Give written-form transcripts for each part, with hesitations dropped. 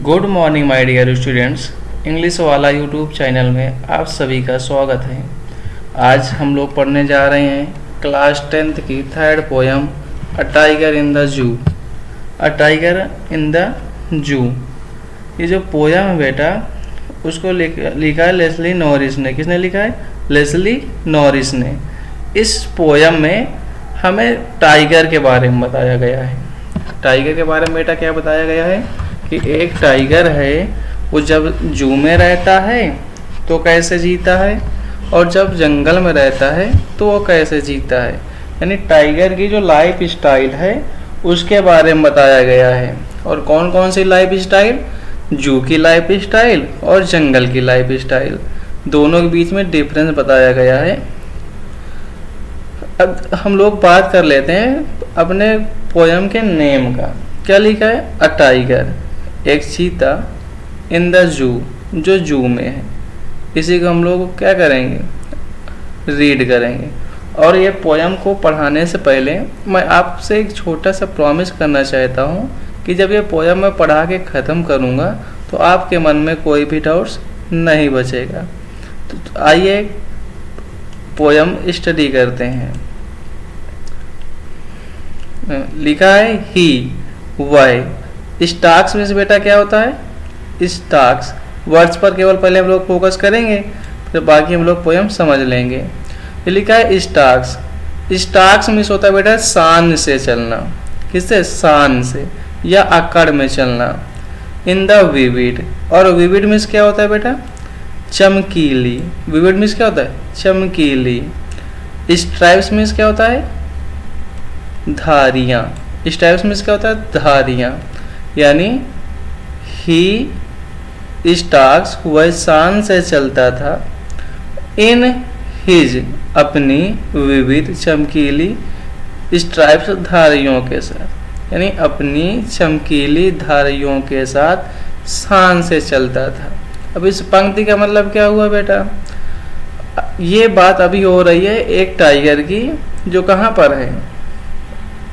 Good morning my dear students. English वाला YouTube channel में आप सभी का स्वागत है। आज हम लोग पढ़ने जा रहे हैं क्लास 10th की third poem a tiger in the zoo. A tiger in the zoo, ये जो पोयम है बेटा उसको लिखा है लेस्ली नॉरिस ने। किसने लिखा है? लेस्ली नॉरिस ने। इस पोयम में हमें टाइगर के बारे में बताया गया है। टाइगर के बारे में बेटा क्या बताया गया है कि एक टाइगर है, वो जब जू में रहता है तो कैसे जीता है, और जब जंगल में रहता है तो वो कैसे जीता है। यानी टाइगर की जो लाइफ स्टाइल है उसके बारे में बताया गया है। और कौन कौन सी लाइफ स्टाइल? जू की लाइफ स्टाइल और जंगल की लाइफ स्टाइल, दोनों के बीच में डिफरेंस बताया गया है। अब हम लोग बात कर लेते हैं अपने पोयम के नेम का। क्या लिखा है? अ टाइगर, एक चीता, इन द जू, जो जू में है। इसी को हम लोग क्या करेंगे? रीड करेंगे। और ये पोयम को पढ़ाने से पहले मैं आपसे एक छोटा सा प्रॉमिस करना चाहता हूँ कि जब ये पोयम मैं पढ़ा के ख़त्म करूँगा तो आपके मन में कोई भी डाउट्स नहीं बचेगा। तो आइए पोयम स्टडी करते हैं। लिखा है ही, वह। स्टाक्स में से बेटा क्या होता है? स्टाक्स। वर्ड्स पर केवल पहले हम लोग फोकस करेंगे, फिर बाकी हम लोग पोयम समझ लेंगे। ये लिखा है स्टाक्स। स्टाक्स में होता है बेटा शान से चलना। किससे? शान से या अकड़ में चलना। इन द विविड, और विविड मीन्स क्या होता है बेटा? चमकीली। विविड मीन्स क्या होता है? चमकीली। स्ट्राइप्स मीन्स क्या होता है? धारियाँ। स्ट्राइप्स मीन्स क्या होता है? धारियाँ। यानी ही स्टाक्स, वह शान से चलता था। इन हिज, अपनी, विविध चमकीली, स्ट्राइप्स, धारियों के साथ। यानी अपनी चमकीली धारियों के साथ शान से चलता था। अब इस पंक्ति का मतलब क्या हुआ बेटा? ये बात अभी हो रही है एक टाइगर की जो कहाँ पर है?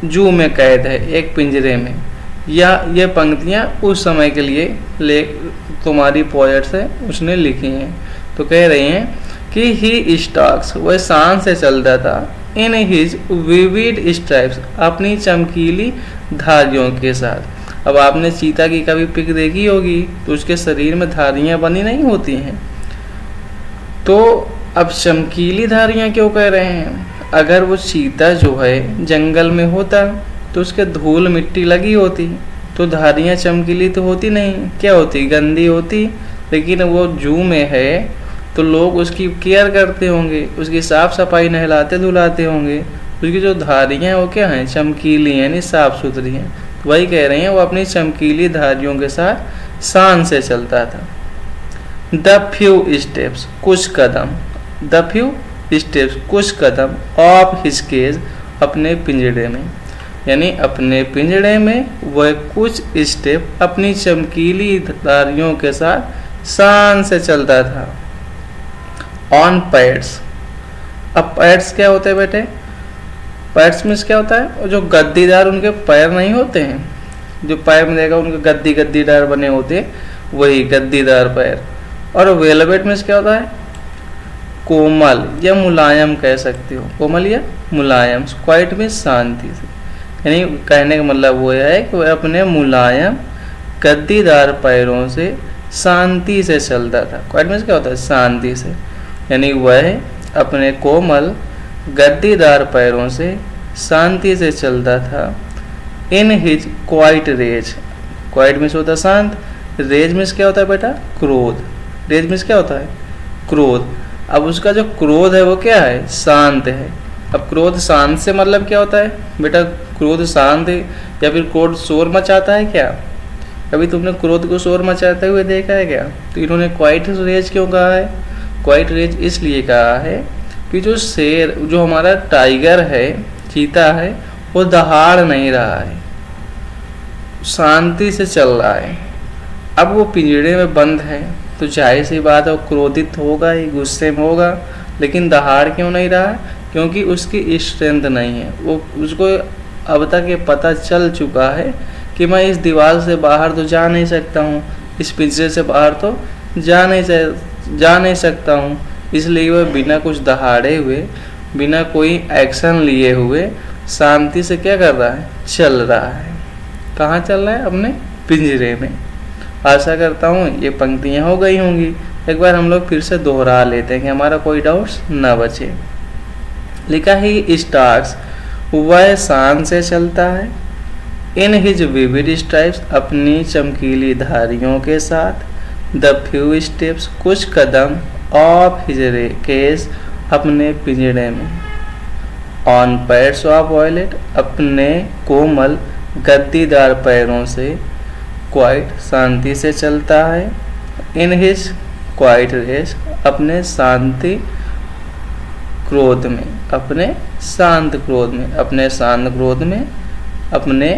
जू में कैद है, एक पिंजरे में। या ये पंक्तियाँ उस समय के लिए तुम्हारी पोएट्स है उसने लिखी हैं। तो कह रही हैं कि ही स्टाक्स, वह शान से चलता था। इन हिज विविड स्ट्राइप्स, अपनी चमकीली धारियों के साथ। अब आपने चीता की कभी पिक देखी होगी तो उसके शरीर में धारियाँ बनी नहीं होती हैं। तो अब चमकीली धारियाँ क्यों कह रहे हैं? अगर वो चीता जो है जंगल में होता तो उसके धूल मिट्टी लगी होती तो धारियाँ चमकीली तो होती नहीं, क्या होती? गंदी होती। लेकिन वो जू में है तो लोग उसकी केयर करते होंगे, उसकी साफ़ सफाई नहलाते धुलाते होंगे। उसकी जो धारियाँ हैं वो क्या हैं? चमकीली हैं, यानी साफ़ सुथरी हैं। वही कह रहे हैं वो अपनी चमकीली धारियों के साथ शान से चलता था। द फ्यू स्टेप्स, कुछ कदम। द फ्यू स्टेप्स, कुछ कदम। ऑफ हिज केज, अपने पिंजड़े में। यानी अपने पिंजड़े में वह कुछ स्टेप अपनी चमकीली धारियों के साथ शान से चलता था। On pads. अब पैड्स क्या होते हैं बेटे? पैड्स मीन्स क्या होता है? जो गद्दीदार उनके पैर नहीं होते हैं, जो पैर में देखा उनके गद्दीदार बने होते हैं, वही गद्दीदार पैर। और वेलवेट मीन्स क्या होता है? कोमल या मुलायम कह सकते हो। कोमल या मुलायम। क्वाइट में शांति से। यानी कहने का मतलब वो है कि वह अपने मुलायम गद्दीदार पैरों से शांति से चलता था। क्वाइट में क्या होता है? शांति से। यानी वह अपने कोमल गद्दीदार पैरों से शांति से चलता था। In his quiet rage. Quiet में होता है शांत। रेज में क्या होता है बेटा? क्रोध। रेज में क्या होता है? क्रोध। अब उसका जो क्रोध है वो क्या है? शांत है। अब क्रोध शांत से मतलब क्या होता है बेटा? क्रोध शांत है या फिर क्रोध शोर मचाता है क्या? कभी तुमने क्रोध को शोर मचाते हुए देखा है क्या? तो इन्होंने क्वाइट रेज क्यों कहा है? क्वाइट रेज इसलिए कहा है कि जो शेर, जो हमारा टाइगर है, चीता है, वो दहाड़ नहीं रहा है, शांति से चल रहा है। अब वो पिंजड़े में बंद है तो जाहिर सी बात है वो क्रोधित होगा ही, गुस्से में होगा। लेकिन दहाड़ क्यों नहीं रहा है? क्योंकि उसकी स्ट्रेंथ नहीं है। वो उसको अब तक ये पता चल चुका है कि मैं इस दीवार से बाहर तो जा नहीं सकता हूँ, इस पिंजरे से बाहर तो जा नहीं सकता हूँ। इसलिए वह बिना कुछ दहाड़े हुए, बिना कोई एक्शन लिए हुए शांति से क्या कर रहा है, चल रहा है। कहाँ चल रहा है? अपने पिंजरे में। आशा करता हूँ ये पंक्तियाँ हो गई होंगी। एक बार हम लोग फिर से दोहरा लेते हैं कि हमारा कोई डाउट्स ना बचे। लिखा ही स्टार्स, वह शान से चलता है, इन हिज विविड स्ट्राइप्स, अपनी चमकीली धारियों के साथ, द फ्यू स्टेप्स, कुछ कदम, ऑफ हिज केस, अपने पिंजरे में, ऑन पैड्स ऑफ वॉयलेट, अपने कोमल गद्दीदार पैरों से, क्वाइट, शांति से चलता है, इन हिज क्वाइट रेस, अपने शांति क्रोध में, अपने शांत क्रोध में, अपने शांत क्रोध में, अपने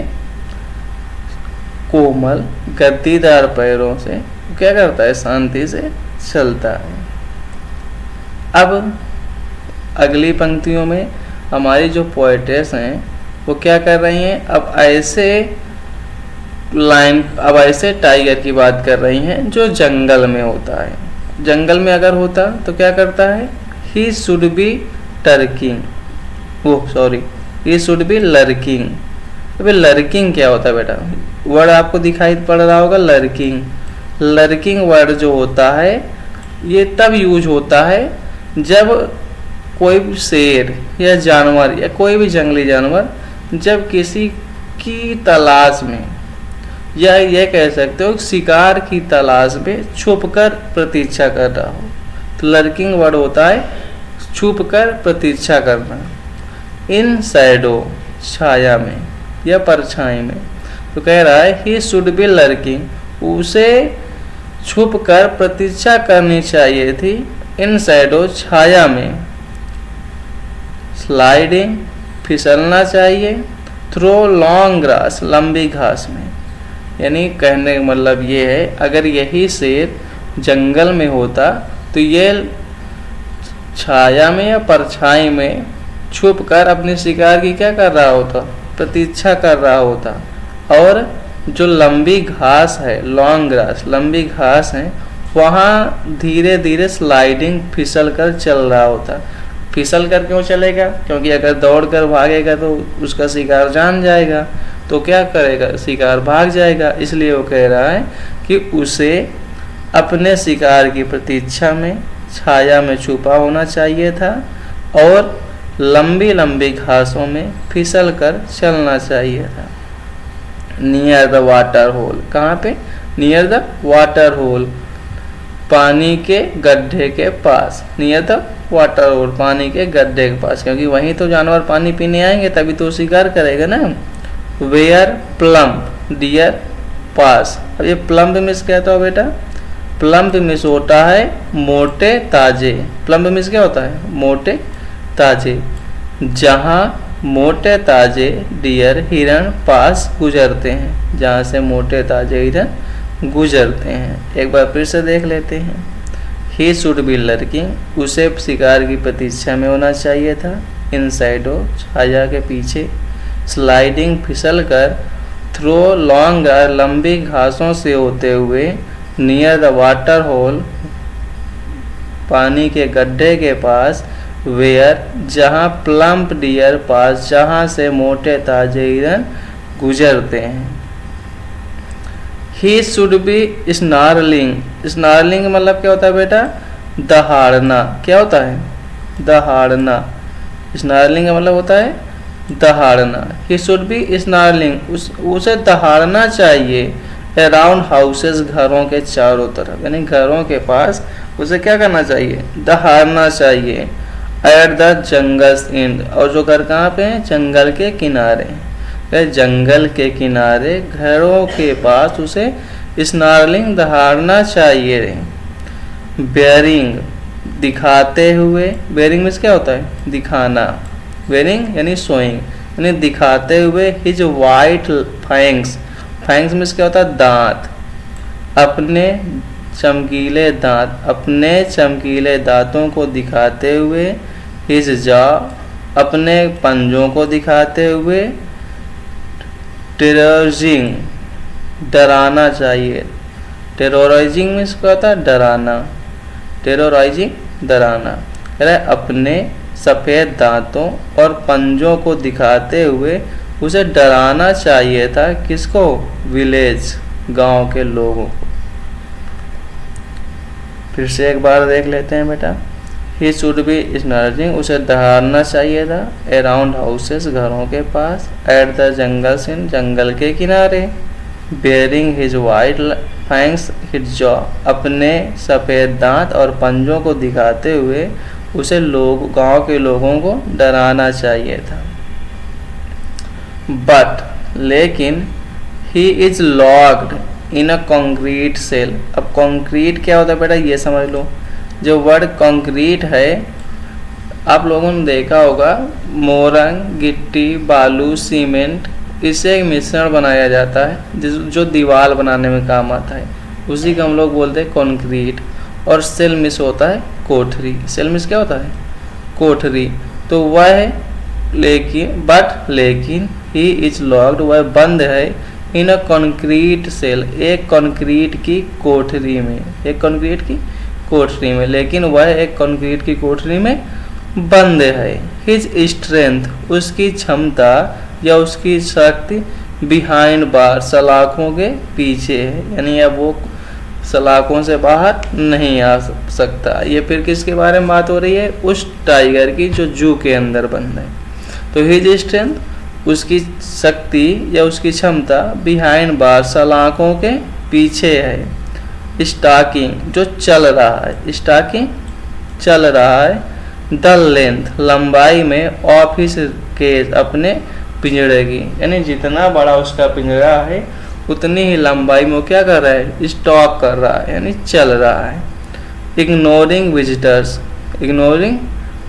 कोमल गद्दीदार पैरों से क्या करता है, शांति से चलता है। अब अगली पंक्तियों में हमारी जो पोएटेस हैं वो क्या कर रही हैं, अब ऐसे टाइगर की बात कर रही हैं जो जंगल में होता है। जंगल में अगर होता तो क्या करता है, he should be turking, he should be lurking. अबे लर्किंग क्या होता है बेटा? वर्ड आपको दिखाई पड़ रहा होगा, लर्किंग। लर्किंग वर्ड जो होता है ये तब यूज होता है जब कोई भी शेर या जानवर या कोई भी जंगली जानवर जब किसी की तलाश में, या यह कह सकते हो शिकार की तलाश में छुपकर प्रतीक्षा कर रहा हो, तो लर्किंग वर्ड होता है छुपकर प्रतीक्षा करना। इन शैडो, छाया में या परछाई में, तो कह रहा है ही शुड बी लर्किंग, उसे छुपकर प्रतीक्षा करनी चाहिए थी, इन शैडो, छाया में, स्लाइडिंग, फिसलना चाहिए, थ्रो लॉन्ग ग्रास, लंबी घास में। यानी कहने का मतलब ये है, अगर यही शेर जंगल में होता तो ये छाया में या परछाई में छुपकर अपने शिकार की क्या कर रहा होता, प्रतीक्षा कर रहा होता। और जो लंबी घास है, लॉन्ग ग्रास, लंबी घास है, वहाँ धीरे धीरे स्लाइडिंग, फिसल कर चल रहा होता। फिसल कर क्यों चलेगा? क्योंकि अगर दौड़ कर भागेगा तो उसका शिकार जान जाएगा, तो क्या करेगा, शिकार भाग जाएगा। इसलिए वो कह रहा है कि उसे अपने शिकार की प्रतीक्षा में छाया में छुपा होना चाहिए था और लंबी लंबी घासों में फिसल कर चलना चाहिए था। नियर द वाटर होल, कहाँ पे? नियर द वाटर होल, पानी के गड्ढे के पास। नियर द वाटर होल, पानी के गड्ढे के पास, क्योंकि वहीं तो जानवर पानी पीने आएंगे, तभी तो शिकार करेगा ना। वेयर प्लम्प डियर पास, अब ये प्लम्प मिस कहता हो बेटा, प्लम्प मिस होता है मोटे ताजे। प्लम्प मिस क्या होता है? मोटे ताजे। जहाँ मोटे ताजे डियर, हिरण पास गुजरते हैं, जहाँ से मोटे ताजे हिरण गुजरते हैं। एक बार फिर से देख लेते हैं। ही शुड बी लर्किंग, उसे शिकार की प्रतीक्षा में होना चाहिए था। इन शैडो, छाया के पीछे। स्लाइडिंग, फिसल कर। थ्रो लॉन्ग, लंबी घासों से होते हुए। नियर द वाटर होल, पानी के गड्ढे के पास। वेयर, जहाँ प्लम्प डियर पास, जहाँ से मोटे ताजे हिरन गुजरते हैं। ही शुड बी स्नार्लिंग, स्नार्लिंग मतलब क्या होता है बेटा? दहाड़ना। क्या होता है? दहाड़ना। स्नार्लिंग का मतलब होता है दहाड़ना। ही शुड बी स्नार्लिंग, उसे दहाड़ना चाहिए। अराउंड हाउसेस, घरों के चारों तरफ, यानी घरों के पास उसे क्या करना चाहिए? दहाड़ना चाहिए। एट द जंगल्स एंड, और जो घर कहाँ पे हैं? जंगल के किनारे। जंगल के किनारे घरों के पास उसे स्नार्लिंग, दहाड़ना चाहिए। बेयरिंग, दिखाते हुए। बेयरिंग में क्या होता है? दिखाना। बेयरिंग यानी शोइंग, यानी दिखाते हुए। हिज वाइट फैंग्स, फैंग्स में क्या होता है? दांत। अपने चमकीले दांत, अपने चमकीले दांतों को दिखाते हुए। हिज जॉ, अपने पंजों को दिखाते हुए। टेररिंग, डराना चाहिए। टेरोराइजिंग मीन्स क्या होता है? डराना। टेरोराइजिंग डराना। कह रहा है अपने सफ़ेद दांतों और पंजों को दिखाते हुए उसे डराना चाहिए था। किसको? विलेज, गांव के लोगों को। फिर से एक बार देख लेते हैं बेटा। ही शुड बी स्नर्जिंग, उसे दहाड़ना चाहिए था। अराउंड हाउसेस, घरों के पास। एट द जंगल सीन, जंगल के किनारे। Bearing his white fangs his jaw, अपने सफ़ेद दांत और पंजों को दिखाते हुए उसे गांव के लोगों को डराना चाहिए था। बट लेकिन he is locked in a concrete cell. अब कंक्रीट क्या होता है बेटा, ये समझ लो। जो वर्ड कंक्रीट है, आप लोगों ने देखा होगा, मोरंग, गिट्टी, बालू, सीमेंट, इससे एक मिश्रण बनाया जाता है जो दीवार बनाने में काम आता है। उसी को हम लोग बोलते हैं कंक्रीट। और सेल मिस होता है कोठरी। सेल मिस क्या होता है? कोठरी। तो वह लेकिन ही इज लॉक्ड, वह बंद है इन अ कंक्रीट सेल, एक कंक्रीट की कोठरी में। एक कंक्रीट की कोठरी में, लेकिन वह एक कंक्रीट की कोठरी में बंद है। हिज स्ट्रेंथ, उसकी क्षमता या उसकी शक्ति, बिहाइंड बार, सलाखों के पीछे है। यानी अब वो सलाखों से बाहर नहीं आ सकता। ये फिर किसके बारे में बात हो रही है? उस टाइगर की जो जू के अंदर बंद है। तो हिज स्ट्रेंथ, उसकी शक्ति या उसकी क्षमता, बिहाइंड बार, सलाखों के पीछे है। स्टॉकिंग, जो चल रहा है। स्टॉकिंग, चल रहा है। द लेंथ, लंबाई में। ऑफ हिज केज, अपने पिंजड़े की। यानी जितना बड़ा उसका पिंजड़ा है उतनी ही लंबाई में वो क्या कर रहा है? स्टॉक कर रहा है, यानी चल रहा है। Ignoring visitors, ignoring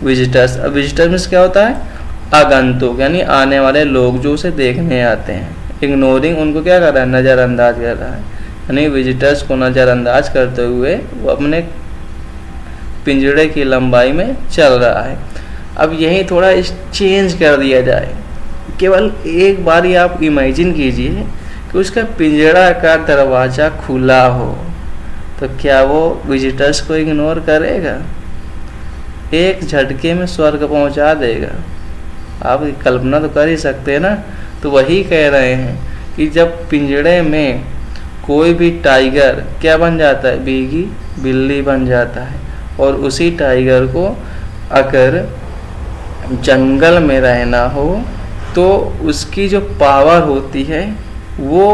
visitors. अब विजिटर मीन्स क्या होता है? आगंतुक, यानी आने वाले लोग जो उसे देखने आते हैं। इग्नोरिंग, उनको क्या कर रहा है? नज़रअंदाज कर रहा है। यानी विजिटर्स को नज़रअंदाज करते हुए वो अपने पिंजड़े की लंबाई में चल रहा है। अब यही थोड़ा चेंज कर दिया जाए। केवल एक बार ही आप इमेजिन कीजिए कि उसका पिंजड़ा का दरवाज़ा खुला हो, तो क्या वो विजिटर्स को इग्नोर करेगा? एक झटके में स्वर्ग पहुंचा देगा। आप कल्पना तो कर ही सकते हैं ना। तो वही कह रहे हैं कि जब पिंजड़े में कोई भी टाइगर क्या बन जाता है? भीगी बिल्ली बन जाता है। और उसी टाइगर को अगर जंगल में रहना हो तो उसकी जो पावर होती है वो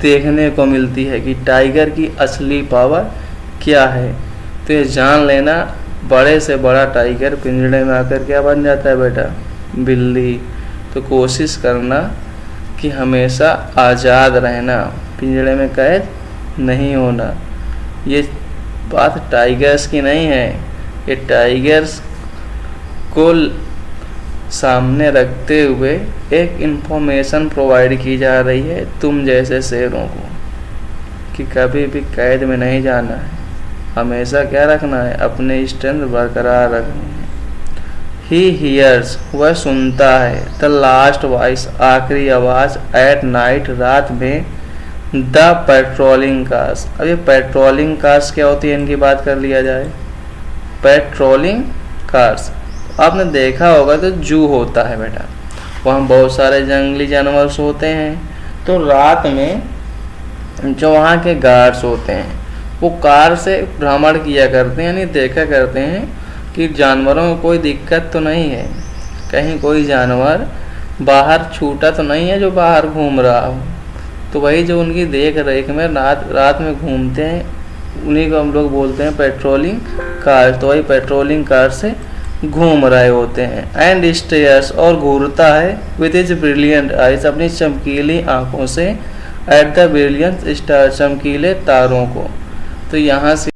देखने को मिलती है कि टाइगर की असली पावर क्या है। तो ये जान लेना, बड़े से बड़ा टाइगर पिंजड़े में आकर क्या बन जाता है बेटा? बिल्ली। तो कोशिश करना कि हमेशा आज़ाद रहना, पिंजड़े में कैद नहीं होना। ये बात टाइगर्स की नहीं है, ये टाइगर्स को सामने रखते हुए एक इन्फॉर्मेशन प्रोवाइड की जा रही है तुम जैसे शेरों को, कि कभी भी कैद में नहीं जाना है। हमेशा क्या रखना है? अपने स्ट्रेंथ बरकरार रखनी है। ही हियर्स, वह सुनता है। द लास्ट वॉइस, आखिरी आवाज़। एट नाइट, रात में। The patrolling cars. अब ये पेट्रोलिंग कार्स क्या होती है, इनकी बात कर लिया जाए। पेट्रोलिंग कार्स, आपने देखा होगा तो जू होता है बेटा, वहाँ बहुत सारे जंगली जानवर होते हैं। तो रात में जो वहाँ के गार्ड्स होते हैं वो कार से भ्रमण किया करते हैं, यानी देखा करते हैं कि जानवरों को कोई दिक्कत तो नहीं है, कहीं कोई जानवर बाहर छूटा तो नहीं है जो बाहर घूम रहा हो। तो वही जो उनकी देख रेख में रात में घूमते हैं, उन्हीं को हम लोग बोलते हैं पेट्रोलिंग कार। तो वही पेट्रोलिंग कार से घूम रहे होते हैं। एंड स्टेयर्स, और घूरता है। विद इज ब्रिलियंट आइज, अपनी चमकीली आंखों से। एट द ब्रिलियंट स्टार, चमकीले तारों को। तो यहाँ से